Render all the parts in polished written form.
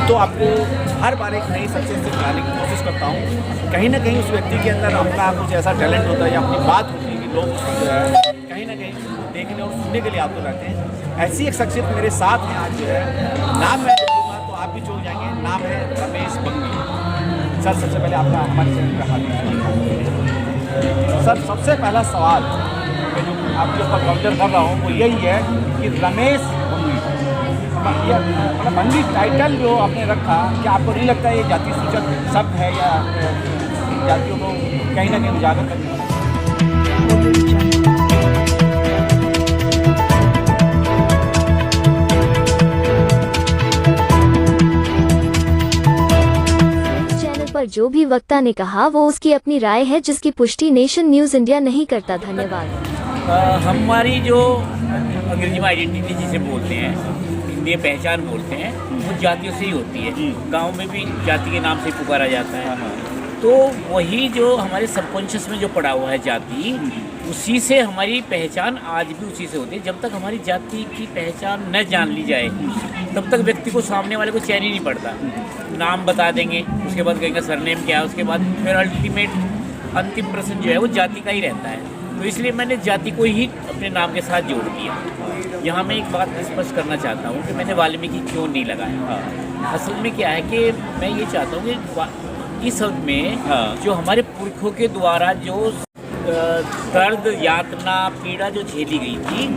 तो आपको हर बार एक नई सक्सेस से लाने की कोशिश करता हूँ। कहीं ना कहीं उस व्यक्ति के अंदर अपना कुछ ऐसा टैलेंट होता है या अपनी बात होती है कि लोग उसको जो है कहीं ना कहीं देखने और सुनने के लिए आते रहते हैं। ऐसी एक शख्सियत मेरे साथ हैं आज जो है, नाम मैं बोलूँगा तो आप भी चौंक जाएंगे। नाम है रमेश बंगी। सर सबसे पहले आपका हमारे चैनल पर हार्दिक। सर सबसे पहला सवाल मैं जो आपके ऊपर काउंटर कर रहा हूँ वो यही है कि रमेश बंगी, ये मतलब बंगी टाइटल जो आपने रखा, क्या आपको नहीं लगता ये जाति सूचक शब्द है या जातियों को कहीं ना कहीं उजागर करने वाला? पर जो भी वक्ता ने कहा वो उसकी अपनी राय है, जिसकी पुष्टि नेशन न्यूज़ इंडिया नहीं करता। धन्यवाद। हमारी जो अंग्रेजी में आइडेंटिटी जिसे बोलते हैं, हिंदी पहचान बोलते हैं, वो जातियों से ही होती है। गांव में भी जाति के नाम से पुकारा जाता है। तो वही जो हमारे सबकॉन्शियस में जो पड़ा हुआ है जाति, उसी से हमारी पहचान आज भी उसी से होती है। जब तक हमारी जाति की पहचान न जान ली जाए तब तक व्यक्ति को, सामने वाले को चैन ही नहीं पड़ता। नाम बता देंगे, उसके बाद कहेंगे सरनेम क्या है, उसके बाद फिर अल्टीमेट अंतिम प्रश्न जो है वो जाति का ही रहता है। तो इसलिए मैंने जाति को ही अपने नाम के साथ जोड़ दिया। यहाँ मैं एक बात स्पष्ट करना चाहता हूँ कि मैंने वाल्मीकि क्यों नहीं लगाया। असल में क्या है कि मैं ये चाहता हूँ कि इस शब्द में जो हमारे पुरखों के द्वारा जो दर्द, यातना, पीड़ा जो झेली गई थी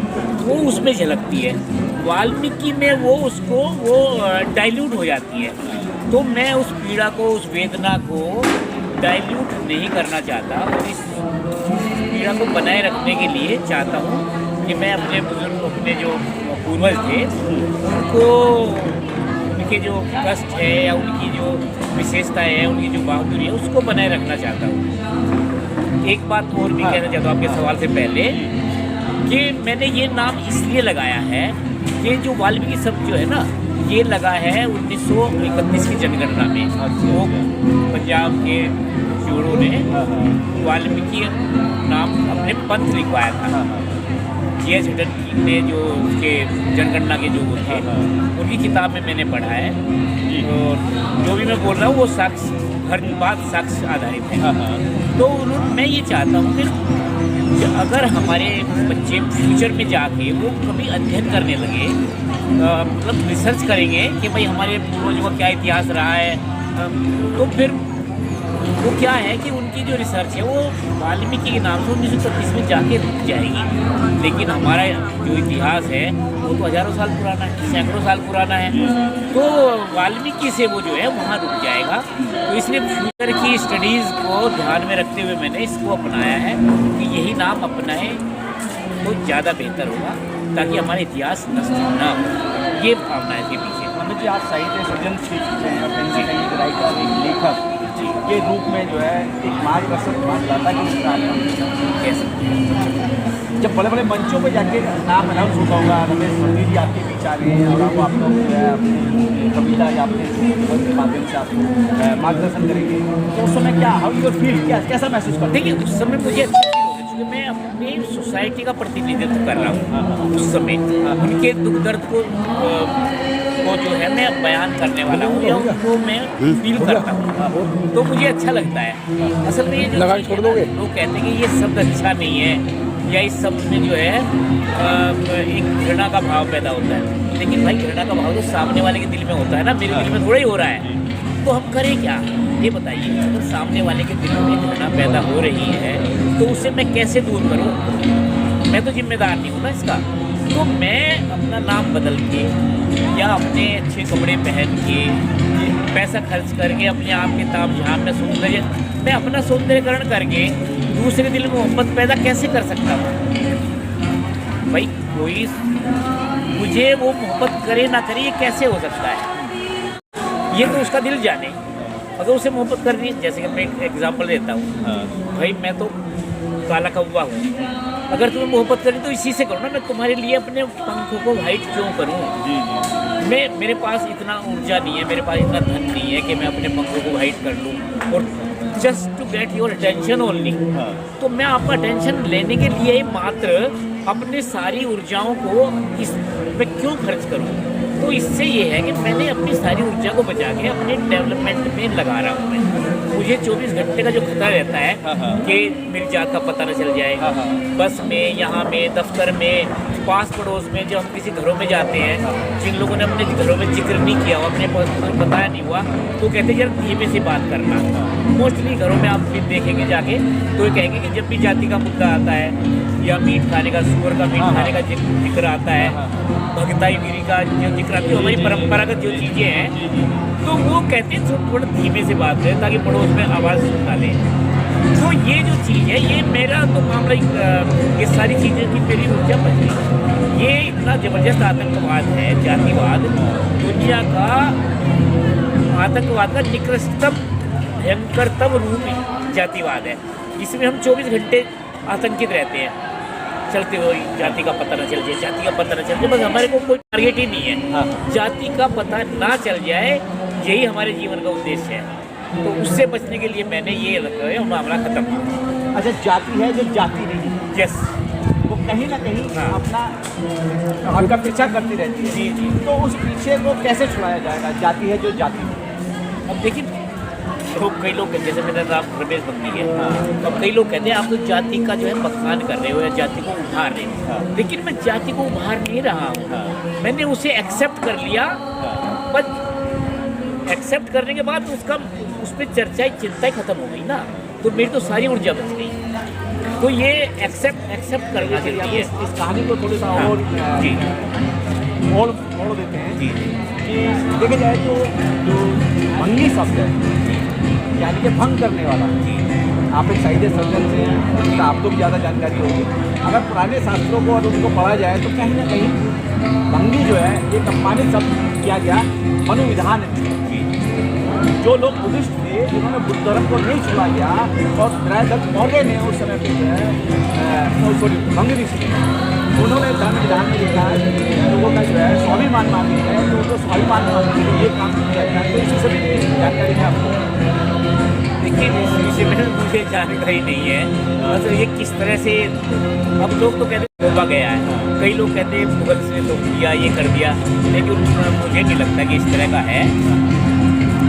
वो उसमें झलकती है। वाल्मीकि में वो उसको डाइल्यूट हो जाती है। तो मैं उस पीड़ा को, उस वेदना को डाइल्यूट नहीं करना चाहता और इस पीड़ा को बनाए रखने के लिए चाहता हूँ कि मैं अपने बुजुर्ग, अपने जो पूर्वज थे उनको, उनके जो कष्ट है या उनकी जो विशेषताएँ हैं, उनकी जो बहादुरी है, उसको बनाए रखना चाहता हूँ। एक बात और भी कहना चाहता हूँ आपके सवाल से पहले कि मैंने ये नाम इसलिए लगाया है कि जो वाल्मीकि शब्द जो है ना, ये लगा है 1931 की जनगणना में। वो पंजाब के चोरों ने वाल्मीकि नाम अपने पंथ लिखवाया था। G.H. हिडन ने जो उसके जनगणना के जो थे, उनकी किताब में मैंने पढ़ा है। और जो भी मैं बोल रहा हूँ वो साक्ष्य, हर बात साक्ष्य आधारित है। तो मैं ये चाहता हूँ कि अगर हमारे बच्चे फ्यूचर में जाके वो कभी अध्ययन करने लगे, मतलब रिसर्च करेंगे कि भाई हमारे पूर्वजों का क्या इतिहास रहा है, तो फिर वो क्या है कि उनकी जो रिसर्च है वो वाल्मीकि के नाम से 1931 में जाके रुक जाएगी। लेकिन हमारा जो इतिहास है वो तो हज़ारों साल पुराना है, सैकड़ों साल पुराना है। तो वाल्मीकि से वो जो है वहाँ रुक जाएगा। तो इसलिए फ्यूचर की स्टडीज़ को ध्यान में रखते हुए मैंने इसको अपनाया है कि यही नाम अपनाएं तो ज़्यादा बेहतर होगा, ताकि हमारा इतिहास नष्ट ना हो। ये भावना है इसके पीछे। अमित जी, आप साहित्य सृजनशील हैं, राइटर, एक लेखक के रूप में जो है एक मार्गदर्शक मानदाता की कैसे, जब बड़े बड़े मंचों पे जाके नाम अनाउंस होता होगा, रमेश बंगी जी आपके बीच आ रहे हैं और आप लोग जो है अपने कविता या अपने जीवन के माध्यम से आपको मार्गदर्शन करेंगे, तो उस समय क्या, हाउ यू फील, कैसा महसूस करते? देखिए, उस समय मुझे अच्छा फील होता है क्योंकि मैं अपनी सोसाइटी का प्रतिनिधित्व कर रहा हूँ। उस समय उनके दुख दर्द को जो है मैं बयान करने वाला हूँ या उनको मैं फील करता हूँ, तो मुझे अच्छा लगता है। असल में ये जो लोग कहते हैं कि ये शब्द अच्छा नहीं है या इस शब्द में जो है एक घृणा का भाव पैदा होता है, लेकिन भाई घृणा का भाव तो सामने वाले के दिल में होता है ना, मेरे दिल में थोड़ा ही हो रहा है। तो हम करें क्या, ये बताइए। अगर सामने वाले के दिल में घृणा पैदा हो रही है तो उसे मैं कैसे दूर करूँ? मैं तो जिम्मेदार नहीं हूँ ना इसका। तो मैं अपना नाम बदल के या अपने अच्छे कपड़े पहन के, पैसा खर्च करके, अपने आप के ताम झाम में सौंदर्य, मैं अपना सौंदर्यकरण करके दूसरे दिल में मोहब्बत पैदा कैसे कर सकता हूँ? भाई कोई मुझे वो मोहब्बत करे ना करे, ये कैसे हो सकता है? ये तो उसका दिल जाने। अगर उसे मोहब्बत करनी, जैसे कि मैं एक एग्जाम्पल देता हूँ, भाई मैं तो काला कौवा हूँ, अगर तुम्हें मोहब्बत करनी तो इसी से करो ना। मैं तुम्हारे लिए अपने पंखों को वाइट क्यों करूँ? मेरे पास इतना ऊर्जा नहीं है, मेरे पास इतना धन नहीं है कि मैं अपने पंखों को वाइट कर लूँ और just to get your attention only. तो मैं आपका अटेंशन लेने के लिए मात्र अपने सारी ऊर्जाओं को इस मैं क्यों खर्च करूँ? तो इससे ये है कि मैंने अपनी सारी ऊर्जा को बचा के अपने डेवलपमेंट में लगा रहा हूँ मैं। मुझे 24 घंटे का जो खतरा रहता है कि मेरी जात का पता न चल जाए, बस में, यहाँ में, दफ्तर में, पास पड़ोस में, जब हम किसी घरों में जाते हैं, जिन लोगों ने अपने घरों में जिक्र नहीं किया हुआ, अपने बताया नहीं हुआ, तो कहते हैं यार धीमे से बात करना। मोस्टली घरों में आप भी देखेंगे जाके तो ये कहेंगे कि जब भी जाति का मुद्दा आता है या मीट खाने का, सुअर का मीट खाने का जिक्र आता है, भगताई गिरी का जो जिक्र आता है, हमारी परंपरागत जो चीज़ें हैं, तो वो कहते हैं थोड़ा धीमे से बात करें ताकि पड़ोस में आवाज़ सुना ले। तो ये जो चीज़ है, ये मेरा तो मामला, ये सारी चीज़ें की मेरी ऊर्जा बच गई। ये इतना ज़बरदस्त आतंकवाद है, जातिवाद, दुनिया का आतंकवाद का निकृष्टतम भयंकरतम रूप जातिवाद है। इसमें हम 24 घंटे आतंकित रहते हैं, चलते हुए जाति का पता न चल जाए, जाति का पता न चल जाए, बस हमारे को कोई टारगेट ही नहीं है। जाति का पता ना चल जाए, यही हमारे जीवन का उद्देश्य है। तो उससे बचने के लिए मैंने ये रखा है, मामला खत्म। अच्छा, जाति है जो जाति नहीं है, यस, वो कहीं ना कहीं अपना हक का पीछा करती रहती है। जी जी। तो उस पीछे को कैसे छुड़ाया जाएगा? जाति है जो जाति नहीं है। अब देखिए, तो कई लोग कहते हैं, जैसे मेरा नाम रमेश बंदी है, अब कई लोग कहते हैं आप तो जाति का जो है बखान कर रहे हो या जाति को उभार रहे हो, लेकिन मैं जाति को उभार नहीं रहा हूँ। मैंने उसे एक्सेप्ट कर लिया, बस एक्सेप्ट करने के बाद उसका उस पर चर्चा चिंता ही खत्म हो गई ना, तो मेरी तो सारी ऊर्जा बच गई। तो ये एक्सेप्ट करना चाहिए। इस कहानी को थोड़ा सा और जी मोड़ देते हैं जी कि देखा जाए तो जो भंगी शब्द है, यानी कि भंग करने वाला, आप एक साहित्य सर्जन से हैं तो आपको भी ज़्यादा जानकारी होगी। अगर पुराने शास्त्रों को और उनको पढ़ा जाए तो कहीं ना कहीं भंगी जो है ये सम्मानित शब्द किया गया मनुविधान है। जो लोग बुद्धिस्ट थे, जिन्होंने बुद्ध धर्म को नहीं छोड़ा गया, और त्रैदत्त मौर्य ने उस समय पे जो है सॉरी भंग ऋषि, उन्होंने धर्म विधान में लिखा है लोगों का जो है स्वाभिमान मांगनी है, तो उनको स्वाभिमान मांगने के लिए ये काम किया गया। तो इसी से भी जानकारी है आपको? देखिए, इस विषय में मुझे जानकारी नहीं है, मतलब ये किस तरह से, अब लोग तो कहते हैं धोखा गया है, कई लोग कहते हैं मुगल से धोख दिया, ये कर दिया, लेकिन मुझे नहीं लगता कि इस तरह का है।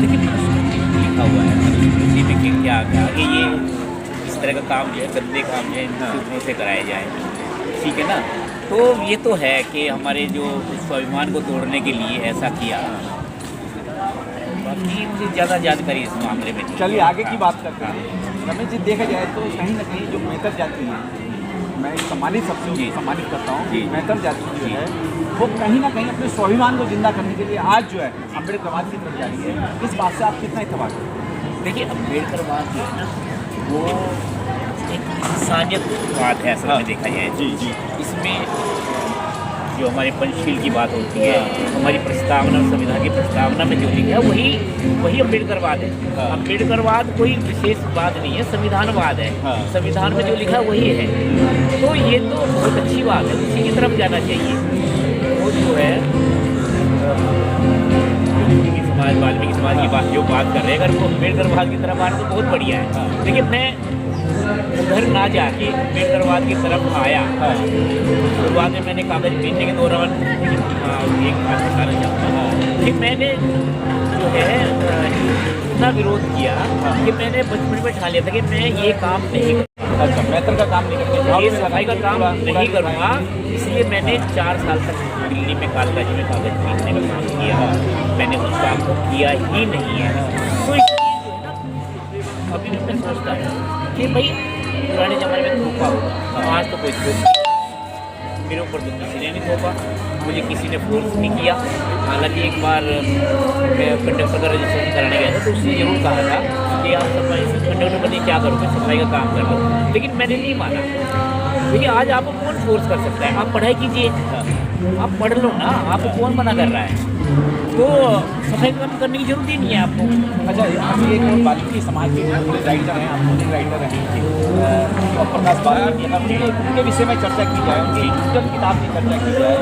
लेकिन लिखा हुआ है मनुस्मृति में कि क्या कि ये इस तरह का काम जो है, गंदे काम जो है शूद्रों से कराए जाए, ठीक है ना। तो ये तो है कि हमारे जो स्वाभिमान को तोड़ने के लिए ऐसा किया। बाकी मुझे ज़्यादा जानकारी इस मामले में नहीं। चलिए आगे की बात करते हैं। रमेश जी, देखा जाए तो कहीं ना कहीं जो मैतर जाति है, मैं सम्मानित सबसे सम्मानित करता हूँ, मैतर जाति जो है वो कहीं ना कहीं अपने स्वाभिमान को जिंदा करने के लिए आज जो है अम्बेडकरवाद की तरफ जा रही है। इस बात से आप कितना इत्तेफाक हैं? देखिए, अम्बेडकरवाद जो है ना, वो एक इंसानियतवाद है असल में देखा जाए। जी जी। इसमें जो हमारे पंचशील की बात होती है, हमारी प्रस्तावना, संविधान की प्रस्तावना में जो लिखा है वही अम्बेडकरवाद है। अम्बेडकरवाद कोई विशेष बात नहीं है, संविधानवाद है। संविधान में जो लिखा है वही है। तो ये तो बहुत अच्छी बात है, उसी की तरफ जाना चाहिए। वो जो है वाल्मीकि समाज की बात जो बात कर रहे हैं, अगर वो अम्बेडकरवाद की तरफ आना तो बहुत बढ़िया है। लेकिन मैं उधर ना जाके अम्बेडकरवाद की तरफ आया। शुरुआत में मैंने कागज पीने के दौरान एक बात बताना चाहूँगा कि मैंने जो है इतना विरोध किया कि मैंने बचपन में ठान लिया था कि मैं ये काम नहीं करूँगा। अच्छा, मैतर का काम नहीं करूँगा, ये सफाई का काम नहीं करूँगा। इसलिए मैंने 4 साल तक दिल्ली में कालकाजी में कागज पीटने का काम किया। मैंने उस काम को किया ही नहीं है। तो इसलिए जो है ना, अभी मैं सोचता हूँ कि भाई पुराने ज़माने में थोपा होगा, आज तो कोई थोप नहीं। मेरे ऊपर तो किसी ने नहीं थोपा, मुझे किसी ने फोर्स नहीं किया। हालांकि एक बार मैं कंडक्टर का रजिस्ट्रेशन कराने गया था तो उसने ज़रूर कहा था कि आप सफाई कंडक्टर बनिए, क्या करोगे, सफाई का काम कर लो। लेकिन मैंने नहीं माना, क्योंकि आज आपको कौन फोर्स कर सकता है? आप पढ़ाई कीजिए, आप पढ़ लो ना, आपको कौन मना कर रहा है? तो सफाई काम करने की जरूरत ही नहीं है आपको। अच्छा, अभी एक और वाल्मीकि समाज के जो राइटर हैं, आप खुद राइटर हैं, और प्रकाश वाल्मीकि, अपने उनके विषय में चर्चा की जाए, उनकी पुस्तक किताब की चर्चा की जाए,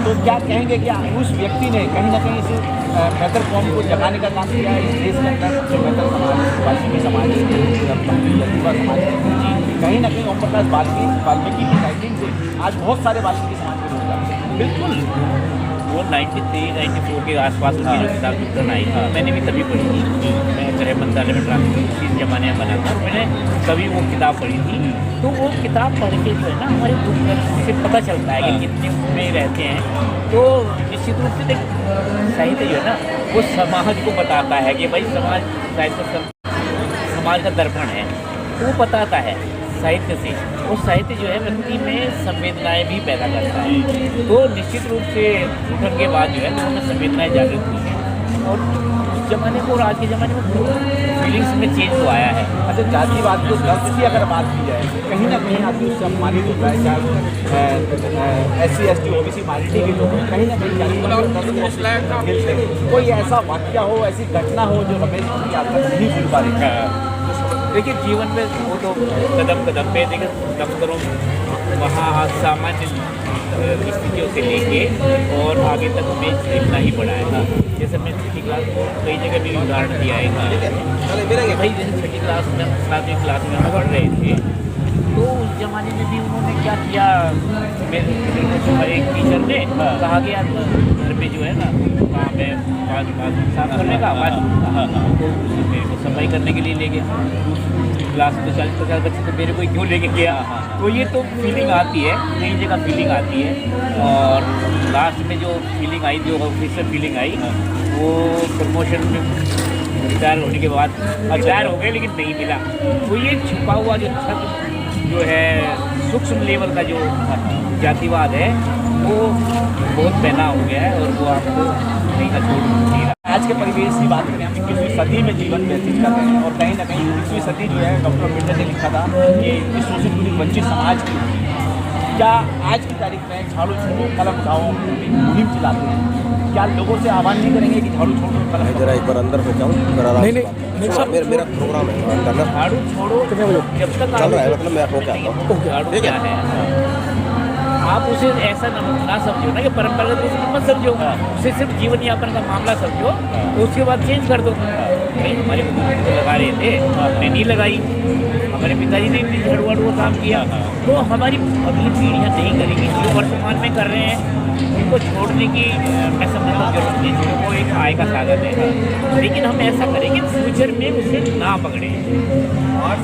तो क्या कहेंगे कि उस व्यक्ति ने कहीं ना कहीं इस मैतर कौम को जगाने का काम किया है इस देश के अंदर? जो मैतर समाज, वाल्मीकि समाज, युवा समाज, कहीं ना कहीं ओम प्रकाश वाल्मीकि की राइटिंग से आज बहुत सारे वाल्मीकि समाज के लोग बिल्कुल। वो 93-94 के आसपास उनकी जो किताब वितरण आई थी, मैंने भी तभी पढ़ी थी। मैं गृह मंत्रालय में ट्रांसफर इस जमाने में बना था और मैंने तभी वो किताब पढ़ी थी। तो वो किताब पढ़ के जो है ना हमारे दुख दर्द से पता चलता है कि कितने में रहते हैं। तो निश्चित रूप से देख साहित्य जो है ना वो समाज को बताता है कि भाई समाज साहित्य समाज का दर्पण है, तो वो बताता है साहित्य से। और साहित्य जो है व्यक्ति में संवेदनाएं भी पैदा करता है। तो निश्चित रूप से उठन के बाद जो है लोगों में संवेदनाएं जागृत हुई हैं और उस जमाने को और आज के ज़माने में फीलिंग्स में चेंज तो आया है। अच्छा, जातिवाद जो दर्द की अगर बात की जाए, कहीं ना कहीं आदमी उससे अपमानित होता है, चाहे SC ST OBC माइनॉरिटी के लोग कहीं ना कहीं कोई ऐसा वाक्य हो, ऐसी घटना हो जो रमेश की आज तक नहीं भूल पा रही। देखिए जीवन में वो तो कदम कदम पे देखिए दफ्तरों वहाँ सामान्य स्थितियों से लेके और आगे तक में इतना ही पढ़ा है। जैसे मैं छठी क्लास को कई जगह भी उदाहरण दिया है भाई, जैसे छठी क्लास में 7वीं क्लास में हम पढ़ रहे थे तो उस ज़माने में भी उन्होंने क्या किया, मेरे एक टीचर ने कहा कि यार घर पे जो है ना काम है साफ करने का तो मेरे को सफाई करने के लिए ले गया। क्लास में 40-50 बच्चे तो मेरे को क्यों लेके गया। तो ये तो फीलिंग आती है, नई जगह फीलिंग आती है। और लास्ट में जो फीलिंग आई, जो ऑफिसर फीलिंग आई, वो प्रमोशन में रिटायर होने के बाद रिटायर हो गए लेकिन नहीं मिला। तो ये छुपा हुआ जो छत जो है सूक्ष्म लेवल का जो जातिवाद है वो बहुत पहना हो गया है और वो आपको नहीं का छोड़ नहीं रहा। आज के परिवेश की बात करें, हम 21वीं सदी में जीवन व्यतीत कर रहे हैं और कहीं ना कहीं 21वीं सदी जो है डॉक्टर अम्बेडकर ने लिखा था कि शोषित पीड़ित वंचित समाज की। क्या आज की तारीख में झाड़ू छोड़ो कलम उठाओ मुहिम चलाते हैं, क्या लोगों से आह्वान नहीं करेंगे कि झाड़ू छोड़ो कलम? जरा एक बार अंदर पे जाऊँ। नहीं मेरा प्रोग्राम है अंदर ना, झाड़ू छोड़ो जब तक चल रहा है, मतलब मैं होके आता हूँ। झाड़ू क्या है, आप उसे ऐसा ना समझो ना कि परंपरागत रूप से मत समझो, उसे सिर्फ जीवन यापन का मामला समझो तो उसके बाद चेंज कर दो। भाई हमारे बुजुर्ग तो लगा रहे थे, हमने नहीं लगाई, हमारे पिताजी ने भी झाड़ू वाड़ू का काम किया, तो हमारी अगली पीढ़ियाँ नहीं करेंगी। जो वर्तमान में कर रहे हैं उनको छोड़ने की मैं समझता हूँ जरूरत नहीं, वो एक आय का साधन है। लेकिन हम ऐसा करेंगे फ्यूचर में उसे ना पकड़े। और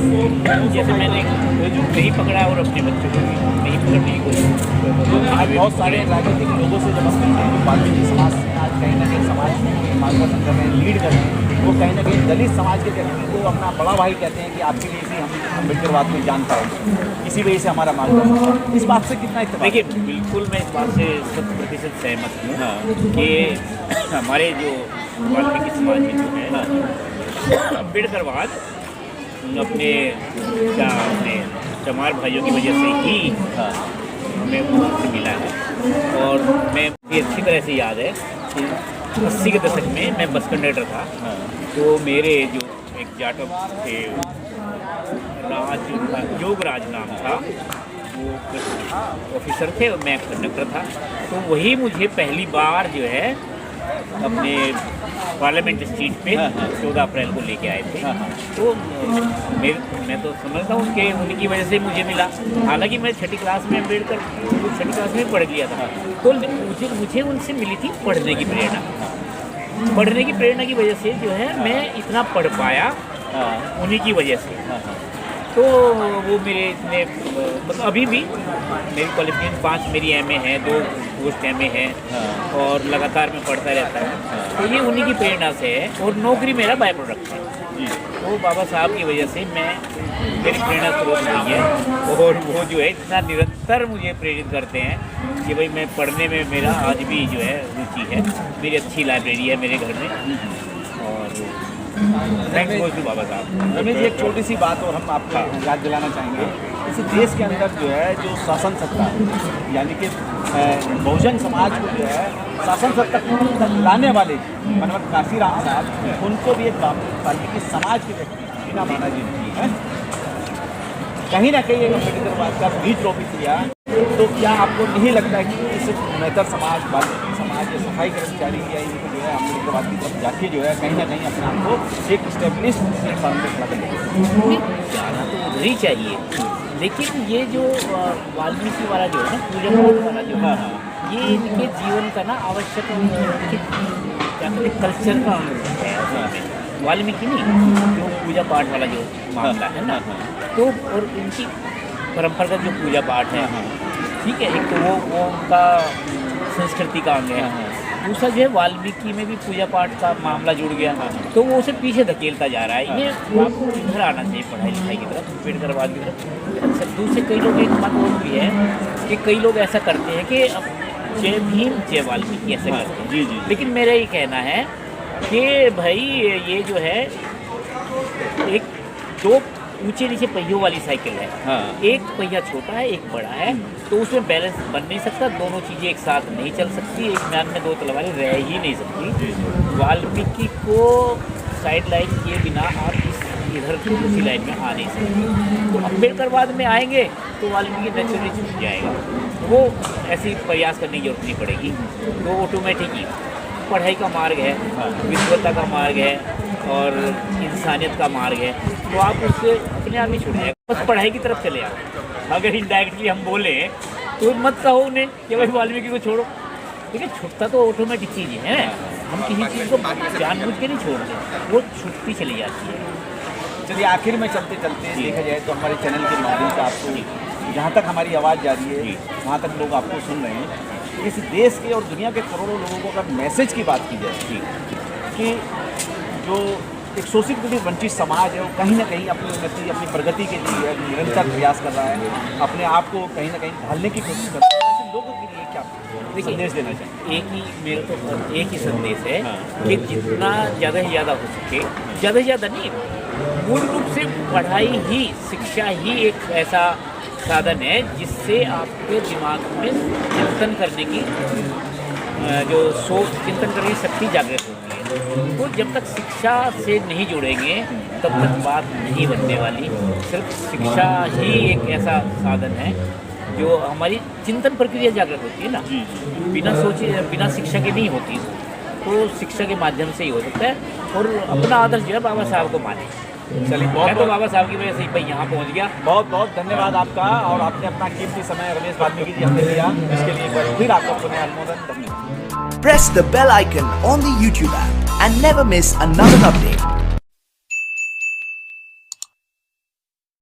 जैसे मैंने नहीं पकड़ा और अपने बच्चों को नहीं पकड़ने की कोशिश। आज बहुत सारे राजनीतिक लोगों से जब हम मिलते हैं जो वाल्मीकि समाज से आज कहीं ना कहीं समाज में मार्गदर्शन कर रहे हैं, लीड कर रहे हैं, वो कहीं ना कहीं दलित समाज के व्यक्ति को अपना बड़ा भाई कहते हैं कि आपके लिए इसी हम अम्बेडकरवाद को जानता है, इसी वजह से हमारा मार्गदर्शन। इस बात से कितना इत्तेफाक? देखिए बिल्कुल मैं इस बात से 100% सहमत हूँ कि हमारे जो वाल्मीकि समाज में जो है अम्बेडकरवाद अपने चमार भाइयों की वजह से ही हमें उनसे मिला है। और मैं ये अच्छी तरह से याद है कि 80 के दशक में मैं बस कंडक्टर था, तो मेरे जो एक जाटव थे योगराज नाम था, वो ऑफिसर थे और मैं कंडक्टर था। तो वही मुझे पहली बार जो है अपने पार्लियामेंट स्ट्रीट पे 14 अप्रैल को लेके आए थे। तो मैं तो समझता हूँ कि उनकी वजह से मुझे मिला। हालांकि मैं छठी क्लास में अम्बेडकर छठी क्लास में पढ़ लिया था, तो मुझे उनसे मिली थी पढ़ने की प्रेरणा। पढ़ने की प्रेरणा की वजह से जो है मैं इतना पढ़ पाया उन्हीं की वजह से। तो वो मेरे इतने मतलब अभी भी मेरी क्वालिफिकेशन 5 मेरी MA है, 2 पोस्ट MA है और लगातार मैं पढ़ता रहता हूँ। तो ये उन्हीं की प्रेरणा से है और नौकरी मेरा बाय प्रोडक्ट है जी। तो बाबा साहब की वजह से मेरी प्रेरणा स्रोत हुई है और वो जो है इतना निरंतर मुझे प्रेरित करते हैं कि भाई मैं पढ़ने में मेरा आज भी जो है रुचि है। मेरी अच्छी लाइब्रेरी है मेरे घर में और थैंक्स टू बाबा साहब। रमेश जी, एक छोटी सी बात और हम आपको याद दिलाना चाहेंगे। इस देश के अंदर जो है जो शासन सत्ता यानी कि बहुजन समाज को जो है शासन सत्ता तक लाने वाले मनोहर काशीराम साहब, उनको भी एक वाल्मीकि समाज के व्यक्ति बिना माना जी है कहीं ना कहीं एक अम्बेडकरवाद का बीज रोपित किया। तो क्या आपको नहीं लगता है कि इस मेहतर समाज वाल्मीकि समाज या सफाई कर्मचारी या इनको जो है अम्बेडकरवाद की तरफ जाके जो है कहीं ना कहीं अपने आप को एक स्टेब्लिश प्लेटफॉर्म पर खड़ा करेंगे? जाना तो उधर ही चाहिए, लेकिन ये जो वाल्मीकि वाला जो है ना पूजा पाठ वाला जो है ये इनके जीवन का ना आवश्यक क्या कहते हैं, कल्चर का अंग है असल में। वाल्मीकि नहीं, जो पूजा पाठ वाला जो मामला है ना, तो और इनकी परंपरागत जो पूजा पाठ है, ठीक है, एक तो वो उनका संस्कृति का अंग है। दूसरा जो है वाल्मीकि में भी पूजा पाठ का मामला जुड़ गया, तो वो उसे पीछे धकेलता जा रहा है। इन्हें आपको इधर आना चाहिए पढ़ाई लिखाई की तरफ, अम्बेडकरवाद की तरफ। अच्छा, दूसरे कई लोग एक बात और भी है कि कई लोग ऐसा करते हैं कि अब जय भीम जय वाल्मीकि ऐसे करते हैं। जी जी। लेकिन मेरा ये कहना है कि भाई ये जो है एक दो ऊंचे नीचे पहियों वाली साइकिल है। हाँ। एक पहिया छोटा है, एक बड़ा है, तो उसमें बैलेंस बन नहीं सकता। दोनों चीज़ें एक साथ नहीं चल सकती। एक म्यान में दो तलवारें रह ही नहीं सकती। वाल्मीकि को साइड लाइन किए बिना आप इधर दूसरी लाइन में आ नहीं सकते। तो अम्बेडकरवाद में आएंगे तो वाल्मीकि नेचुरली छूट जाएगा, वो ऐसी प्रयास करने की जरूरत नहीं पड़ेगी। तो ऑटोमेटिक ही पढ़ाई का मार्ग है, विद्वता का मार्ग है और इंसानियत का मार्ग है, तो आप उससे अपने आप ही छूट जाएगा। बस पढ़ाई की तरफ चले आओ। अगर इनडायरेक्टली हम बोले तो मत कहो उन्हें कि भाई वाल्मीकि को छोड़ो, ठीक है। छूटता तो ऑटोमेटिक चीज़ है, हम किसी चीज़ को जानबूझ के नहीं छोड़ते, वो छूटती चली जाती है। चलिए आखिर में चलते चलते देखा जाए तो हमारे चैनल के माध्यम से आपको जहाँ तक हमारी आवाज़ जा रही है, वहाँ तक लोग आपको सुन रहे हैं। इस देश के और दुनिया के करोड़ों लोगों को अगर मैसेज की बात की जाए कि जो एक शोषित वंचित समाज है, वो कहीं ना कहीं अपनी उन्नति, अपनी प्रगति के लिए निरंतर प्रयास कर रहा है, अपने आप को कहीं ना कहीं ढालने की कोशिश कर रहा है, ऐसे लोगों के लिए क्या संदेश देना चाहिए? एक ही मेरा तो एक ही संदेश है कि जितना ज़्यादा से ज़्यादा हो सके, ज़्यादा से ज़्यादा नहीं, मूल रूप से पढ़ाई ही, शिक्षा ही एक ऐसा साधन है जिससे आपके दिमाग में चिंतन करने की जो चिंतन करने की शक्ति जागृत होती है। तो जब तक शिक्षा से नहीं जुड़ेंगे तब तक बात नहीं बनने वाली। सिर्फ शिक्षा ही एक ऐसा साधन है जो हमारी चिंतन प्रक्रिया जागृत होती है ना, बिना सोचे बिना शिक्षा के नहीं होती। तो शिक्षा के माध्यम से ही हो सकता है। और अपना आदर्श जो है बाबा साहब को माने। चलिए मैं तो बाबा साहब की वजह से ही भाई यहाँ पहुँच गया। बहुत बहुत धन्यवाद आपका, और आपने अपना कीमती समय रमेश वाल्मीकि जी हमने दिया, इसके लिए एक बार फिर आपका पुनः अनुमोदन। धन्यवाद। Press the bell icon on the YouTube app and never miss another update.